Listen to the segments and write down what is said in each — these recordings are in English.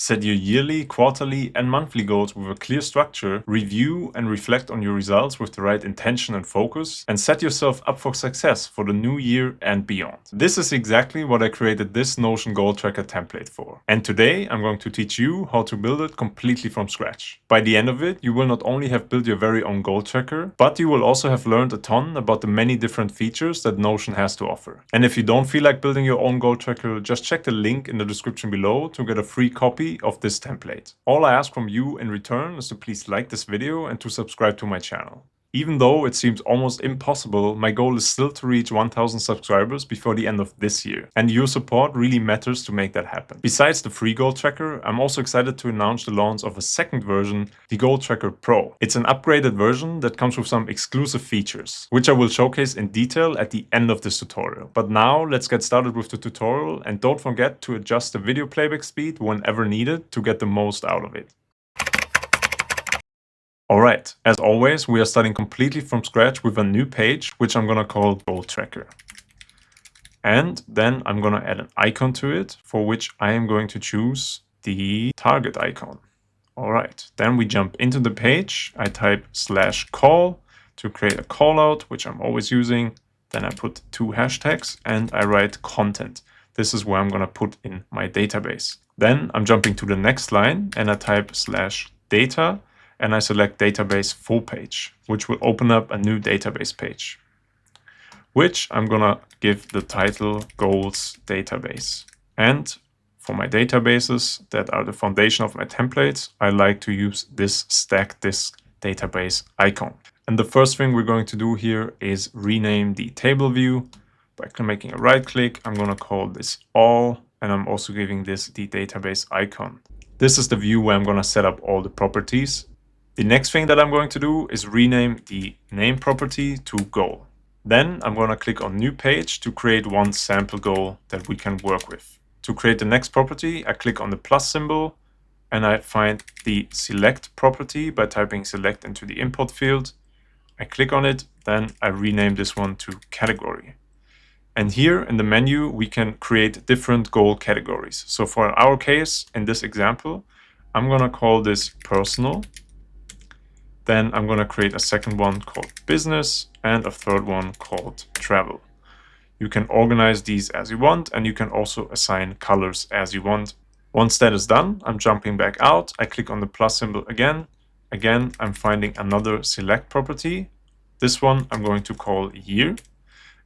Set your yearly, quarterly, and monthly goals with a clear structure, review and reflect on your results with the right intention and focus, and set yourself up for success for the new year and beyond. This is exactly what I created this Notion goal tracker template for. And today I'm going to teach you how to build it completely from scratch. By the end of it, you will not only have built your very own goal tracker, but you will also have learned a ton about the many different features that Notion has to offer. And if you don't feel like building your own goal tracker, just check the link in the description below to get a free copy of this template. All I ask from you in return is to please like this video and to subscribe to my channel. Even though it seems almost impossible, my goal is still to reach 1000 subscribers before the end of this year, and your support really matters to make that happen. Besides the free goal tracker, I'm also excited to announce the launch of a second version, the Goal Tracker Pro. It's an upgraded version that comes with some exclusive features, which I will showcase in detail at the end of this tutorial. But now let's get started with the tutorial, and don't forget to adjust the video playback speed whenever needed to get the most out of it. Alright, as always, we are starting completely from scratch with a new page, which I'm gonna call Goal Tracker. And then I'm gonna add an icon to it, for which I am going to choose the target icon. Alright, then we jump into the page. I type /call to create a callout, which I'm always using. Then I put 2 hashtags and I write content. This is where I'm gonna put in my database. Then I'm jumping to the next line and I type /data. And I select database full page, which will open up a new database page, which I'm gonna give the title goals database. And for my databases that are the foundation of my templates, I like to use this stack disk database icon. And the first thing we're going to do here is rename the table view by making a right click. I'm gonna call this all, and I'm also giving this the database icon. This is the view where I'm gonna set up all the properties. The next thing that I'm going to do is rename the name property to goal. Then I'm going to click on new page to create one sample goal that we can work with. To create the next property, I click on the plus symbol and I find the select property by typing select into the import field. I click on it, then I rename this one to category. And here in the menu, we can create different goal categories. So for our case, in this example, I'm going to call this personal. Then I'm going to create a second one called business and a third one called travel. You can organize these as you want, and you can also assign colors as you want. Once that is done, I'm jumping back out. I click on the plus symbol again. Again, I'm finding another select property. This one I'm going to call year.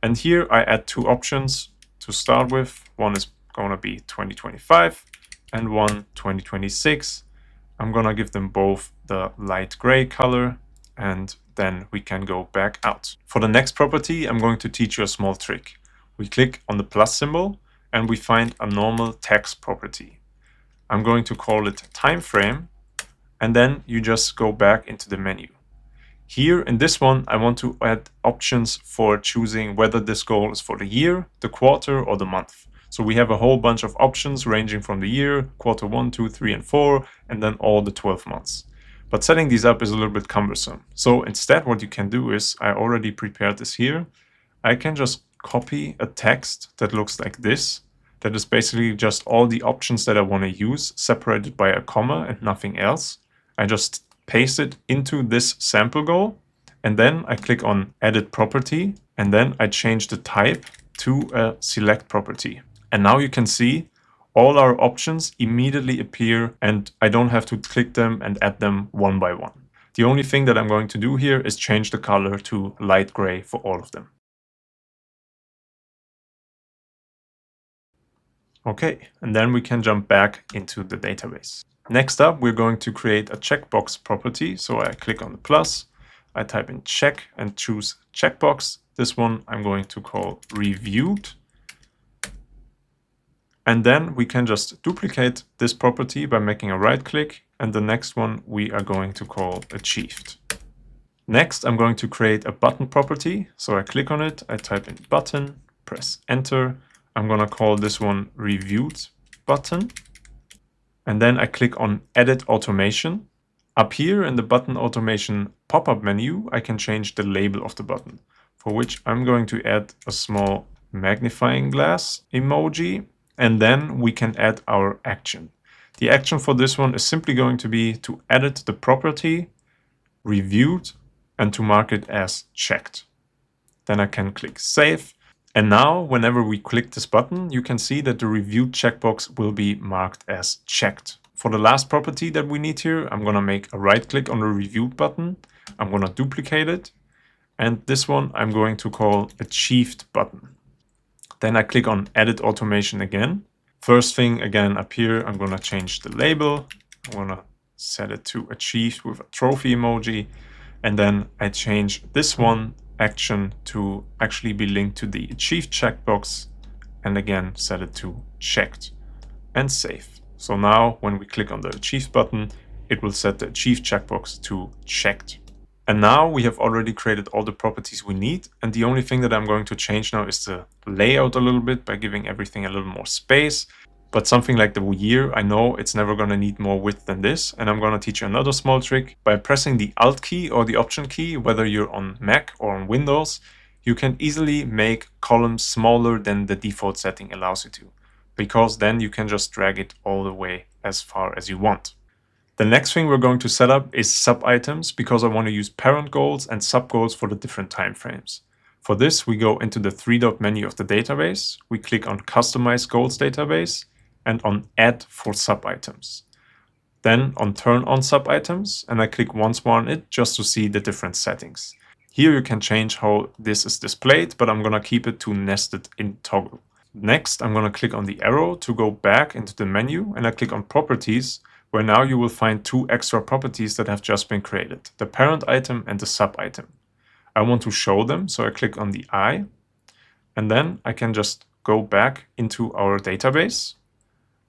And here I add 2 options to start with. One is going to be 2025 and one 2026. I'm gonna give them both the light gray color, and then we can go back out. For the next property, I'm going to teach you a small trick. We click on the plus symbol and we find a normal text property. I'm going to call it time frame, and then you just go back into the menu. Here in this one, I want to add options for choosing whether this goal is for the year, the quarter, or the month. So we have a whole bunch of options ranging from the year, quarter 1, 2, 3, and 4, and then all the 12 months. But setting these up is a little bit cumbersome. So instead, what you can do is, I already prepared this here. I can just copy a text that looks like this. That is basically just all the options that I want to use, separated by a comma and nothing else. I just paste it into this sample goal, and then I click on edit property, and then I change the type to a select property. And now you can see all our options immediately appear, and I don't have to click them and add them one by one. The only thing that I'm going to do here is change the color to light gray for all of them. Okay, and then we can jump back into the database. Next up, we're going to create a checkbox property. So I click on the plus, I type in check and choose checkbox. This one I'm going to call reviewed. And then we can just duplicate this property by making a right click, and the next one we are going to call achieved. Next, I'm going to create a button property. So I click on it, I type in button, press enter. I'm going to call this one reviewed button. And then I click on edit automation. Up here in the button automation pop-up menu, I can change the label of the button, for which I'm going to add a small magnifying glass emoji. And then we can add our action. The action for this one is simply going to be to edit the property, reviewed, and to mark it as checked. Then I can click save. And now whenever we click this button, you can see that the reviewed checkbox will be marked as checked. For the last property that we need here, I'm going to make a right click on the reviewed button. I'm going to duplicate it. And this one I'm going to call achieved button. Then I click on edit automation again. First thing again up here, I'm going to change the label. I'm going to set it to achieved with a trophy emoji. And then I change this one action to actually be linked to the achieved checkbox. And again, set it to checked and save. So now when we click on the achieved button, it will set the achieved checkbox to checked. And now we have already created all the properties we need. And the only thing that I'm going to change now is the layout a little bit by giving everything a little more space. But something like the year, I know it's never going to need more width than this. And I'm going to teach you another small trick. By pressing the Alt key or the Option key, whether you're on Mac or on Windows, you can easily make columns smaller than the default setting allows you to. Because then you can just drag it all the way as far as you want. The next thing we're going to set up is sub-items because I want to use parent goals and sub-goals for the different time frames. For this, we go into the three-dot menu of the database. We click on Customize Goals Database and on Add for Sub-items. Then on Turn on Sub-items, and I click once more on it just to see the different settings. Here you can change how this is displayed, but I'm going to keep it to nested in toggle. Next, I'm going to click on the arrow to go back into the menu, and I click on Properties, where now you will find two extra properties that have just been created, the parent item and the sub item. I want to show them, so I click on the eye, and then I can just go back into our database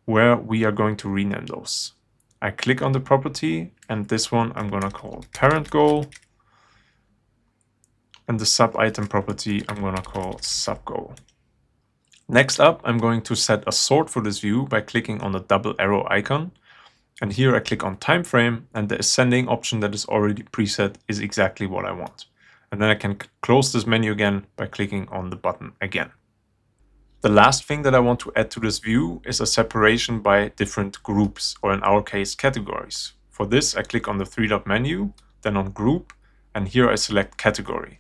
where we are going to rename those. I click on the property, and this one I'm going to call parent goal, and the sub item property I'm going to call sub goal. Next up, I'm going to set a sort for this view by clicking on the double arrow icon. And here I click on time frame, and the ascending option that is already preset is exactly what I want. And then I can close this menu again by clicking on the button again. The last thing that I want to add to this view is a separation by different groups, or in our case, categories. For this, I click on the three-dot menu, then on group, and here I select category.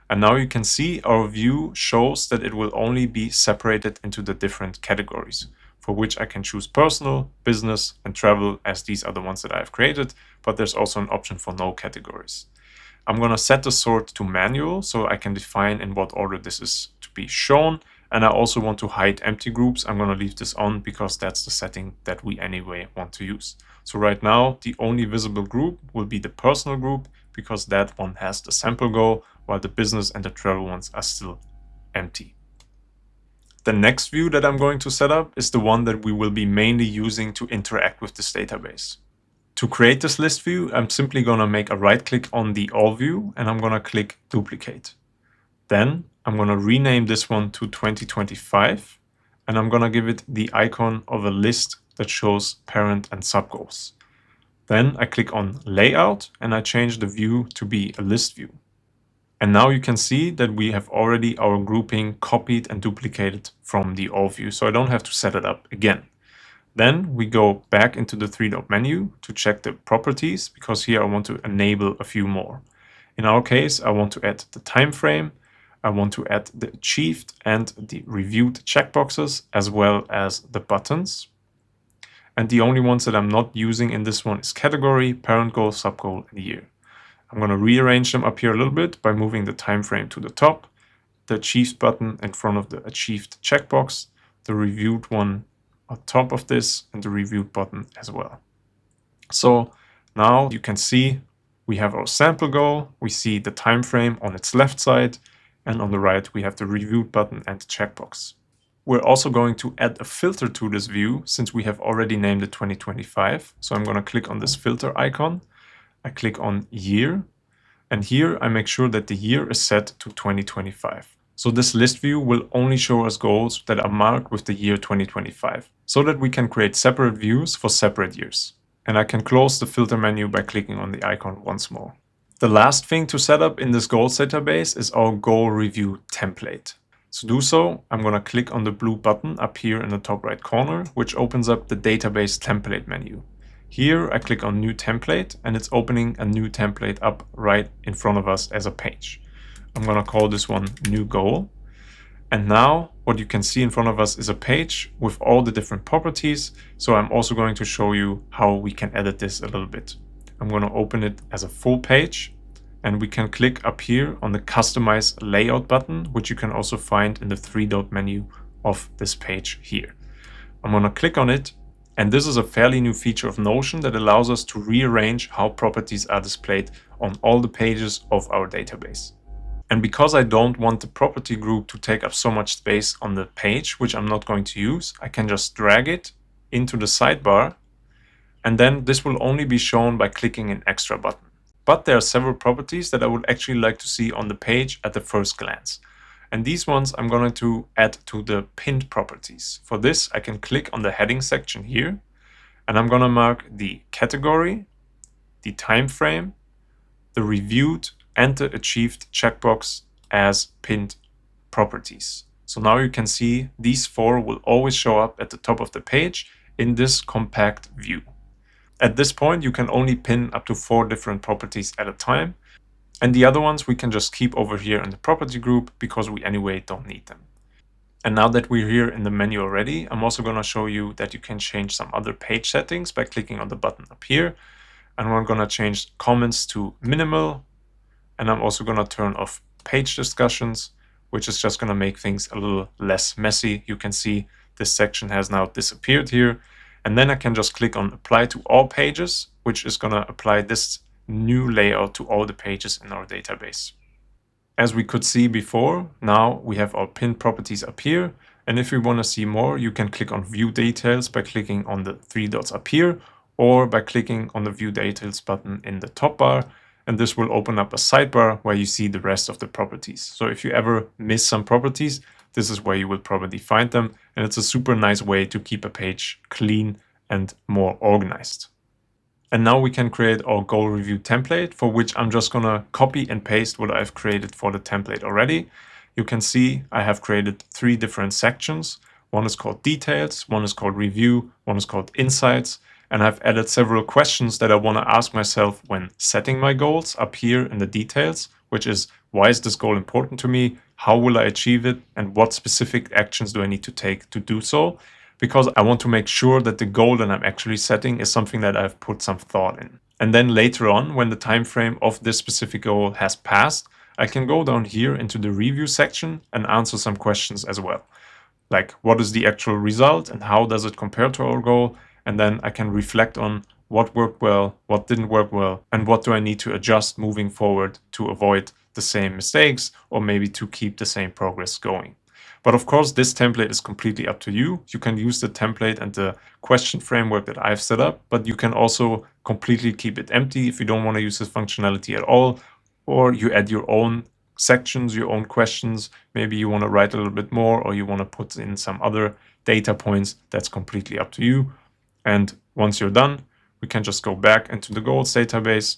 And now you can see our view shows that it will only be separated into the different categories, for which I can choose personal, business, and travel, as these are the ones that I have created, but there's also an option for no categories. I'm going to set the sort to manual, so I can define in what order this is to be shown, and I also want to hide empty groups. I'm going to leave this on because that's the setting that we anyway want to use. So right now, the only visible group will be the personal group, because that one has the sample goal, while the business and the travel ones are still empty. The next view that I'm going to set up is the one that we will be mainly using to interact with this database. To create this list view, I'm simply going to make a right click on the all view, and I'm going to click duplicate. Then I'm going to rename this one to 2025, and I'm going to give it the icon of a list that shows parent and sub goals. Then I click on layout, and I change the view to be a list view. And now you can see that we have already our grouping copied and duplicated from the all view, so I don't have to set it up again. Then we go back into the three-dot menu to check the properties, because here I want to enable a few more. In our case, I want to add the time frame, I want to add the achieved and the reviewed checkboxes, as well as the buttons. And the only ones that I'm not using in this one is category, parent goal, sub goal, and year. I'm going to rearrange them up here a little bit by moving the time frame to the top, the achieved button in front of the achieved checkbox, the reviewed one on top of this, and the reviewed button as well. So now you can see we have our sample goal, we see the time frame on its left side, and on the right we have the reviewed button and the checkbox. We're also going to add a filter to this view since we have already named it 2025. So I'm going to click on this filter icon. I click on year, and here I make sure that the year is set to 2025. So this list view will only show us goals that are marked with the year 2025, so that we can create separate views for separate years. And I can close the filter menu by clicking on the icon once more. The last thing to set up in this goals database is our goal review template. To do so, I'm going to click on the blue button up here in the top right corner, which opens up the database template menu. Here I click on new template and it's opening a new template up right in front of us as a page. I'm going to call this one new goal. And now what you can see in front of us is a page with all the different properties. So I'm also going to show you how we can edit this a little bit. I'm going to open it as a full page and we can click up here on the customize layout button, which you can also find in the 3-dot menu of this page here. I'm going to click on it. And this is a fairly new feature of Notion that allows us to rearrange how properties are displayed on all the pages of our database. And because I don't want the property group to take up so much space on the page, which I'm not going to use, I can just drag it into the sidebar. And then this will only be shown by clicking an extra button. But there are several properties that I would actually like to see on the page at the first glance. And these ones I'm going to add to the pinned properties. For this, I can click on the heading section here, and I'm going to mark the category, the time frame, the reviewed, and the achieved checkbox as pinned properties. So now you can see these 4 will always show up at the top of the page in this compact view. At this point, you can only pin up to 4 different properties at a time. And the other ones we can just keep over here in the property group because we anyway don't need them. And now that we're here in the menu already, I'm also going to show you that you can change some other page settings by clicking on the button up here. And we're going to change comments to minimal. And I'm also going to turn off page discussions, which is just going to make things a little less messy. You can see this section has now disappeared here. And then I can just click on apply to all pages, which is going to apply this new layout to all the pages in our database. As we could see before, now we have our pinned properties up here. And if you want to see more, you can click on view details by clicking on the 3 dots up here, or by clicking on the view details button in the top bar. And this will open up a sidebar where you see the rest of the properties. So if you ever miss some properties, this is where you will probably find them. And it's a super nice way to keep a page clean and more organized. And now we can create our goal review template, for which I'm just going to copy and paste what I've created for the template already. You can see I have created 3 different sections. One is called details, one is called review, one is called insights. And I've added several questions that I want to ask myself when setting my goals up here in the details, which is, why is this goal important to me? How will I achieve it? And what specific actions do I need to take to do so? Because I want to make sure that the goal that I'm actually setting is something that I've put some thought in. And then later on, when the time frame of this specific goal has passed, I can go down here into the review section and answer some questions as well. Like, what is the actual result and how does it compare to our goal? And then I can reflect on what worked well, what didn't work well, and what do I need to adjust moving forward to avoid the same mistakes or maybe to keep the same progress going. But of course, this template is completely up to you. You can use the template and the question framework that I've set up, but you can also completely keep it empty if you don't want to use this functionality at all, or you add your own sections, your own questions. Maybe you want to write a little bit more, or you want to put in some other data points. That's completely up to you. And once you're done, we can just go back into the goals database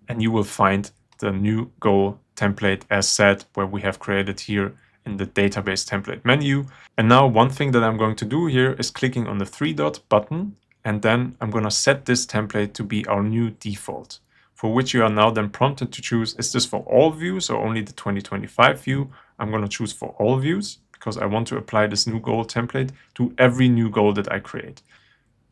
and you will find the new goal template as said, where we have created here in the database template menu. And now one thing that I'm going to do here is clicking on the 3-dot button, and then I'm going to set this template to be our new default, for which you are now then prompted to choose, is this for all views or only the 2025 view? I'm going to choose for all views because I want to apply this new goal template to every new goal that I create.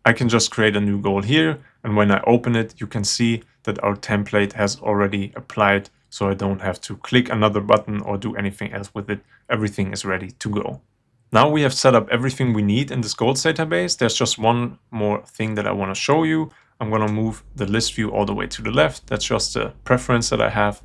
I can just create a new goal here, and when I open it, you can see that our template has already applied, so I don't have to click another button or do anything else with it. Everything is ready to go. Now we have set up everything we need in this goals database. There's just one more thing that I want to show you. I'm going to move the list view all the way to the left. That's just a preference that I have.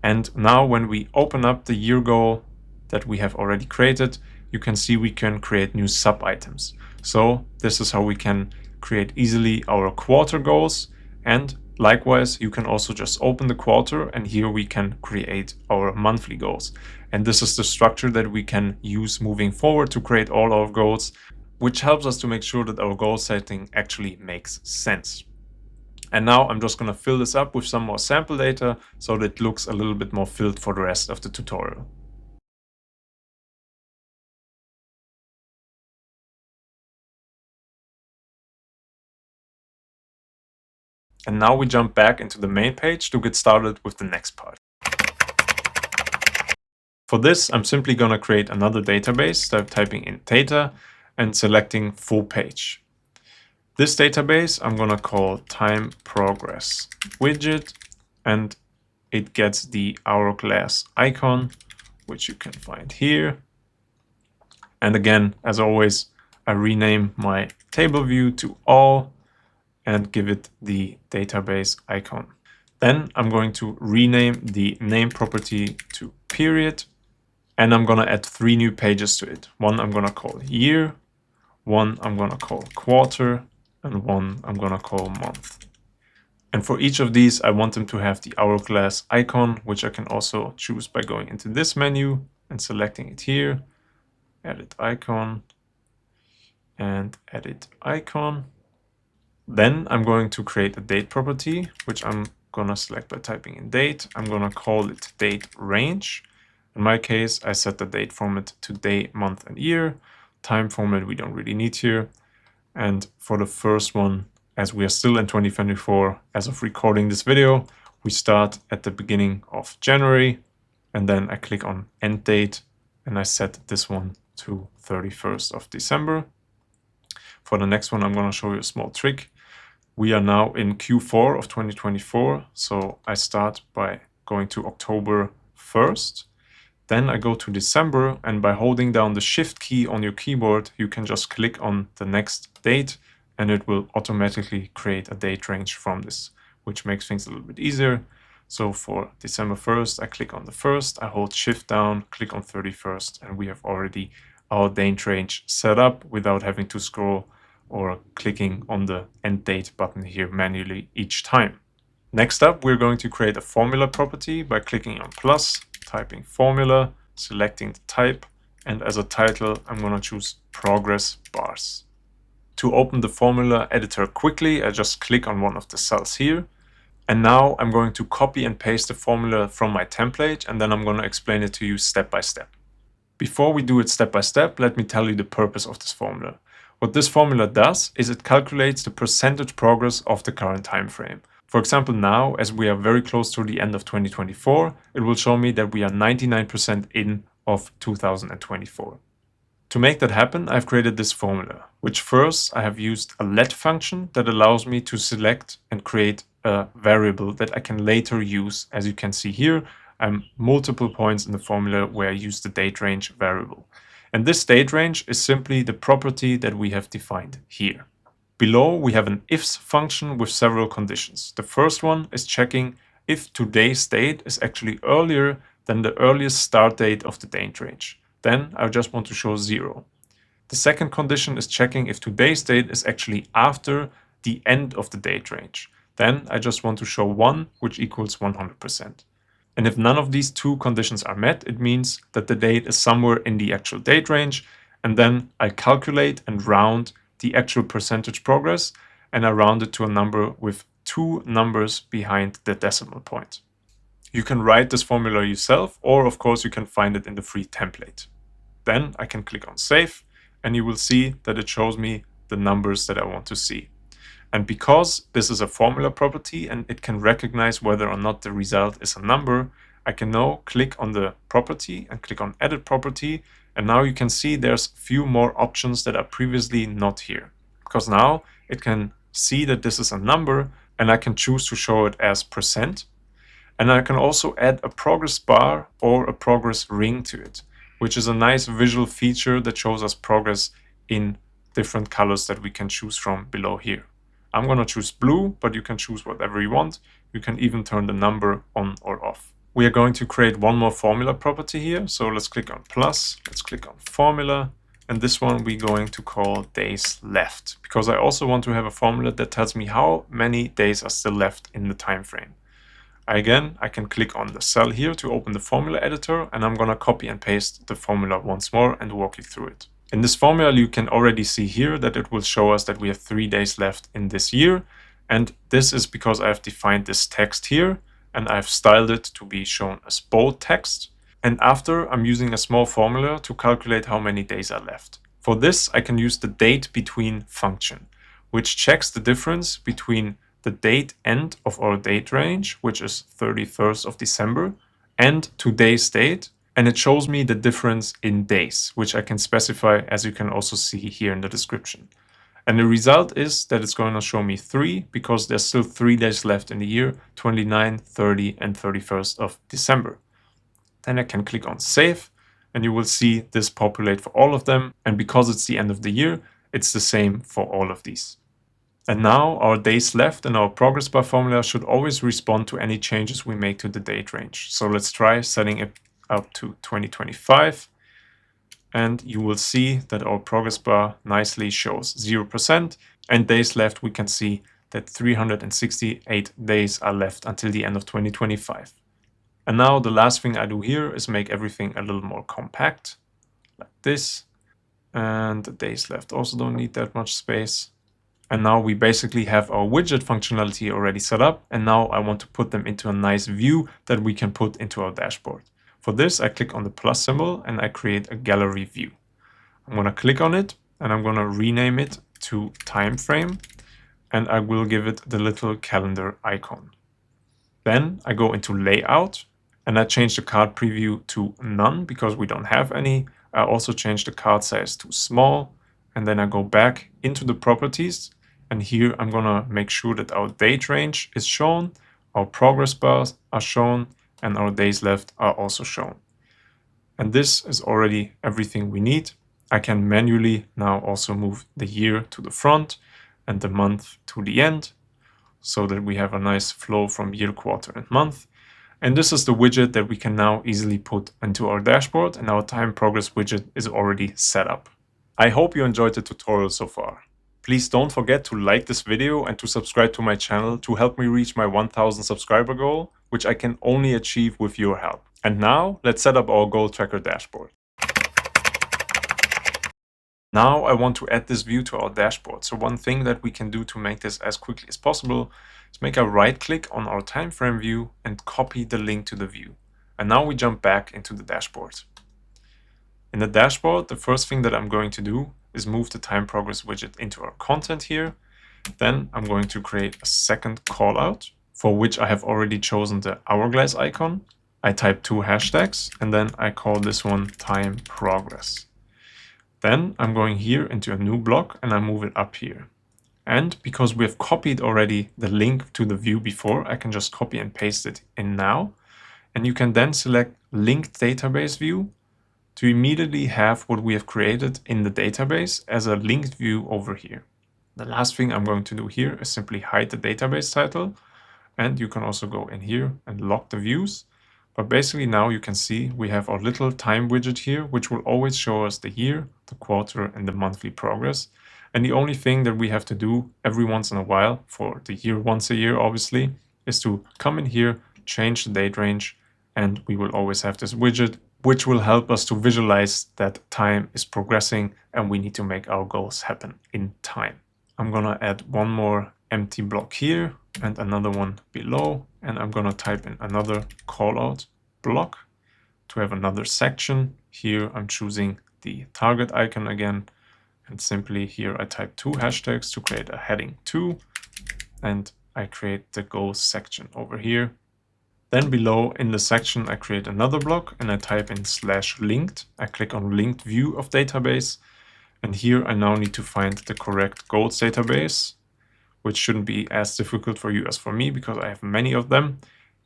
And now when we open up the year goal that we have already created, you can see we can create new sub items. So this is how we can create easily our quarter goals. And likewise, you can also just open the quarter, and here we can create our monthly goals. And this is the structure that we can use moving forward to create all our goals, which helps us to make sure that our goal setting actually makes sense. And now I'm just going to fill this up with some more sample data so that it looks a little bit more filled for the rest of the tutorial. And now we jump back into the main page to get started with the next part. For this, I'm simply going to create another database by typing in data and selecting full page. This database I'm going to call time progress widget, and it gets the hourglass icon, which you can find here. And again, as always, I rename my table view to all and give it the database icon. Then I'm going to rename the name property to period, and I'm going to add 3 new pages to it. One I'm going to call year, one I'm going to call quarter, and one I'm going to call month. And for each of these, I want them to have the hourglass icon, which I can also choose by going into this menu and selecting it here, edit icon, and edit icon. Then I'm going to create a date property, which I'm going to select by typing in date. I'm going to call it date range. In my case, I set the date format to day, month, and year. Time format we don't really need here. And for the first one, as we are still in 2024, as of recording this video, we start at the beginning of January, and then I click on end date, and I set this one to 31st of December. For the next one, I'm going to show you a small trick. We are now in Q4 of 2024, so I start by going to October 1st. Then I go to December, and by holding down the Shift key on your keyboard, you can just click on the next date, and it will automatically create a date range from this, which makes things a little bit easier. So for December 1st, I click on the 1st, I hold Shift down, click on 31st, and we have already our date range set up without having to scroll or clicking on the end date button here manually each time. Next up, we're going to create a formula property by clicking on plus, typing formula, selecting the type, and as a title, I'm going to choose progress bars. To open the formula editor quickly, I just click on one of the cells here. And now I'm going to copy and paste the formula from my template, and then I'm going to explain it to you step by step. Before we do it step by step, let me tell you the purpose of this formula. What this formula does is it calculates the percentage progress of the current time frame. For example, now, as we are very close to the end of 2024, it will show me that we are 99% in of 2024. To make that happen, I've created this formula, which first I have used a let function that allows me to select and create a variable that I can later use. As you can see here, I'm multiple points in the formula where I use the date range variable. And this date range is simply the property that we have defined here. Below, we have an ifs function with several conditions. The first one is checking if today's date is actually earlier than the earliest start date of the date range. Then I just want to show 0. The second condition is checking if today's date is actually after the end of the date range. Then I just want to show 1, which equals 100%. And if none of these two conditions are met, it means that the date is somewhere in the actual date range. And then I calculate and round the actual percentage progress, and I round it to a number with 2 numbers behind the decimal point. You can write this formula yourself, or of course you can find it in the free template. Then I can click on save, and you will see that it shows me the numbers that I want to see. And because this is a formula property and it can recognize whether or not the result is a number, I can now click on the property and click on edit property. And now you can see there's few more options that are previously not here. Because now it can see that this is a number, and I can choose to show it as %. And I can also add a progress bar or a progress ring to it, which is a nice visual feature that shows us progress in different colors that we can choose from below here. I'm going to choose blue, but you can choose whatever you want. You can even turn the number on or off. We are going to create one more formula property here. So let's click on plus, let's click on formula. And this one we're going to call days left, because I also want to have a formula that tells me how many days are still left in the time frame. Again, I can click on the cell here to open the formula editor, and I'm going to copy and paste the formula once more and walk you through it. In this formula, you can already see here that it will show us that we have 3 days left in this year. And this is because I have defined this text here, and I've styled it to be shown as bold text. And after, I'm using a small formula to calculate how many days are left. For this, I can use the date between function, which checks the difference between the date end of our date range, which is 31st of December, and today's date. And it shows me the difference in days, which I can specify, as you can also see here in the description. And the result is that it's going to show me 3 because there's still 3 days left in the year, 29, 30, and 31st of December. Then I can click on save and you will see this populate for all of them. And because it's the end of the year, it's the same for all of these. And now our days left in our progress bar formula should always respond to any changes we make to the date range. So let's try setting it up to 2025. And you will see that our progress bar nicely shows 0%. And days left, we can see that 368 days are left until the end of 2025. And now the last thing I do here is make everything a little more compact, like this. And the days left also don't need that much space. And now we basically have our widget functionality already set up. And now I want to put them into a nice view that we can put into our dashboard. For this, I click on the plus symbol and I create a gallery view. I'm going to click on it and I'm going to rename it to time frame. And I will give it the little calendar icon. Then I go into layout and I change the card preview to none because we don't have any. I also change the card size to small. And then I go back into the properties. And here I'm going to make sure that our date range is shown, our progress bars are shown, and our days left are also shown. And this is already everything we need. I can manually now also move the year to the front and the month to the end so that we have a nice flow from year, quarter, and month. And this is the widget that we can now easily put into our dashboard, and our time progress widget is already set up. I hope you enjoyed the tutorial so far. Please don't forget to like this video and to subscribe to my channel to help me reach my 1000 subscriber goal, which I can only achieve with your help. And now let's set up our goal tracker dashboard. Now I want to add this view to our dashboard. So one thing that we can do to make this as quickly as possible is make a right click on our time frame view and copy the link to the view. And now we jump back into the dashboard. In the dashboard, the first thing that I'm going to do is move the time progress widget into our content here. Then I'm going to create a second callout for which I have already chosen the hourglass icon. I type 2 hashtags and then I call this one time progress. Then I'm going here into a new block and I move it up here. And because we have copied already the link to the view before, I can just copy and paste it in now. And you can then select linked database view to immediately have what we have created in the database as a linked view over here. The last thing I'm going to do here is simply hide the database title. And you can also go in here and lock the views. But basically now you can see we have our little time widget here, which will always show us the year, the quarter, and the monthly progress. And the only thing that we have to do every once in a while, for the year once a year obviously, is to come in here, change the date range, and we will always have this widget, which will help us to visualize that time is progressing and we need to make our goals happen in time. I'm gonna add one more empty block here and another one below, and I'm gonna type in another callout block to have another section. Here I'm choosing the target icon again, and simply here I type 2 hashtags to create a heading 2, and I create the goals section over here. Then below in the section, I create another block and I type in /linked. I click on linked view of database. And here I now need to find the correct goals database, which shouldn't be as difficult for you as for me because I have many of them.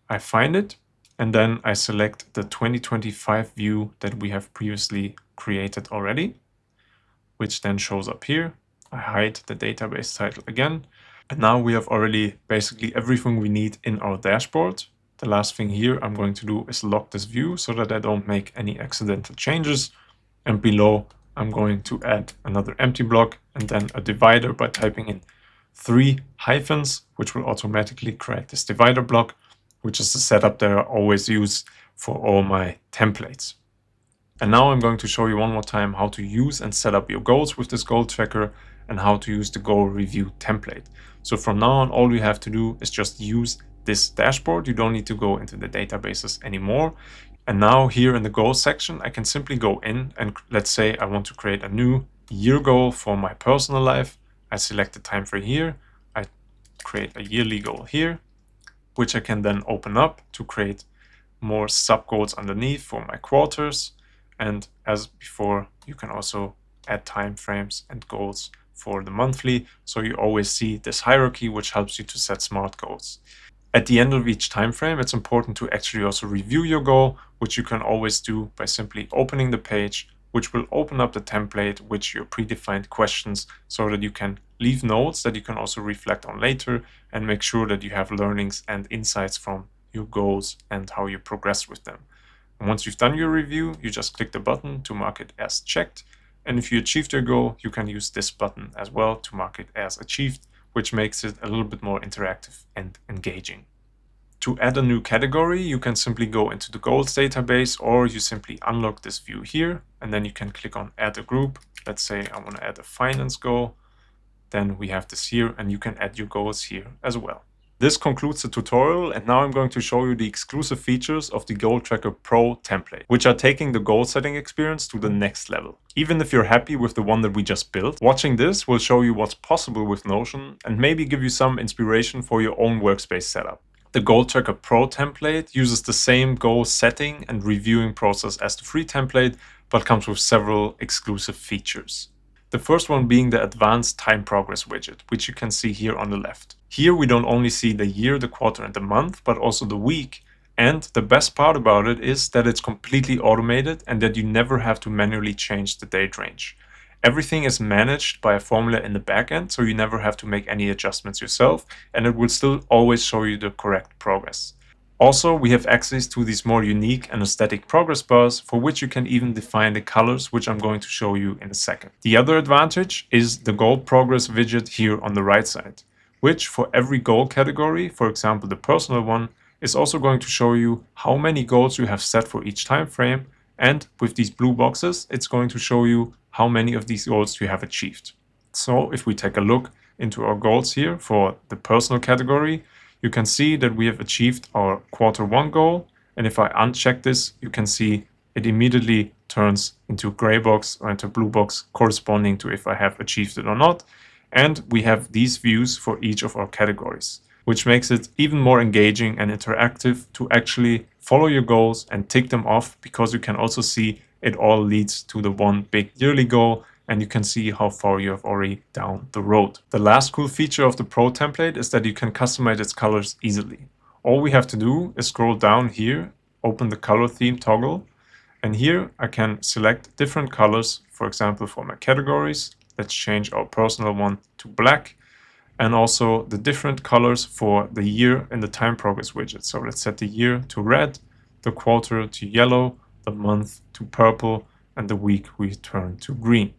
I find it and then I select the 2025 view that we have previously created already, which then shows up here. I hide the database title again. And now we have already basically everything we need in our dashboard. The last thing here I'm going to do is lock this view so that I don't make any accidental changes. And below I'm going to add another empty block and then a divider by typing in 3 hyphens, which will automatically create this divider block, which is the setup that I always use for all my templates. And now I'm going to show you one more time how to use and set up your goals with this goal tracker and how to use the goal review template. So from now on, all you have to do is just use this dashboard. You don't need to go into the databases anymore. And now here in the goals section, I can simply go in and let's say I want to create a new year goal for my personal life. I select the time frame here. I create a yearly goal here, which I can then open up to create more sub goals underneath for my quarters. And as before, you can also add time frames and goals for the monthly. So you always see this hierarchy, which helps you to set smart goals. At the end of each time frame, it's important to actually also review your goal, which you can always do by simply opening the page, which will open up the template with your predefined questions so that you can leave notes that you can also reflect on later and make sure that you have learnings and insights from your goals and how you progress with them. And once you've done your review, you just click the button to mark it as checked. And if you achieved your goal, you can use this button as well to mark it as achieved, which makes it a little bit more interactive and engaging. To add a new category, you can simply go into the goals database, or you simply unlock this view here, and then you can click on add a group. Let's say I want to add a finance goal. Then we have this here, and you can add your goals here as well. This concludes the tutorial, and now I'm going to show you the exclusive features of the Goal Tracker Pro template, which are taking the goal setting experience to the next level. Even if you're happy with the one that we just built, watching this will show you what's possible with Notion and maybe give you some inspiration for your own workspace setup. The Goal Tracker Pro template uses the same goal setting and reviewing process as the free template, but comes with several exclusive features. The first one being the advanced time progress widget, which you can see here on the left. Here we don't only see the year, the quarter and the month, but also the week. And the best part about it is that it's completely automated and that you never have to manually change the date range. Everything is managed by a formula in the backend, so you never have to make any adjustments yourself, and it will still always show you the correct progress. Also, we have access to these more unique and aesthetic progress bars, for which you can even define the colors, which I'm going to show you in a second. The other advantage is the goal progress widget here on the right side, which for every goal category, for example the personal one, is also going to show you how many goals you have set for each time frame, and with these blue boxes, it's going to show you how many of these goals you have achieved. So if we take a look into our goals here for the personal category, you can see that we have achieved our Q1 goal. And if I uncheck this, you can see it immediately turns into a gray box or into a blue box corresponding to if I have achieved it or not. And we have these views for each of our categories, which makes it even more engaging and interactive to actually follow your goals and tick them off, because you can also see it all leads to the one big yearly goal, and you can see how far you have already down the road. The last cool feature of the Pro template is that you can customize its colors easily. All we have to do is scroll down here, open the color theme toggle, and here I can select different colors, for example for my categories. Let's change our personal one to black, and also the different colors for the year in the time progress widget. So let's set the year to red, the quarter to yellow, the month to purple, and the week we turn to green.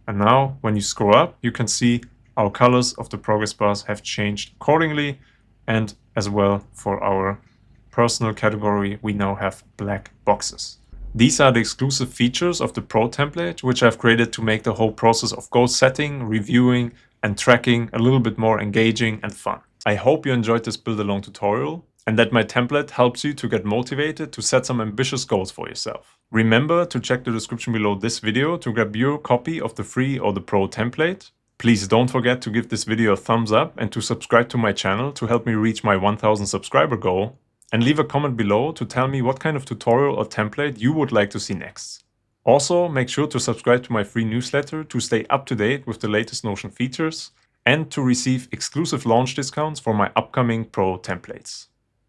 And now when you scroll up, you can see our colors of the progress bars have changed accordingly. And as well for our personal category, we now have black boxes. These are the exclusive features of the Pro template, which I've created to make the whole process of goal setting, reviewing, and tracking a little bit more engaging and fun. I hope you enjoyed this build along tutorial and that my template helps you to get motivated to set some ambitious goals for yourself. Remember to check the description below this video to grab your copy of the free or the Pro template. Please don't forget to give this video a thumbs up and to subscribe to my channel to help me reach my 1000 subscriber goal. And leave a comment below to tell me what kind of tutorial or template you would like to see next. Also, make sure to subscribe to my free newsletter to stay up to date with the latest Notion features and to receive exclusive launch discounts for my upcoming Pro templates.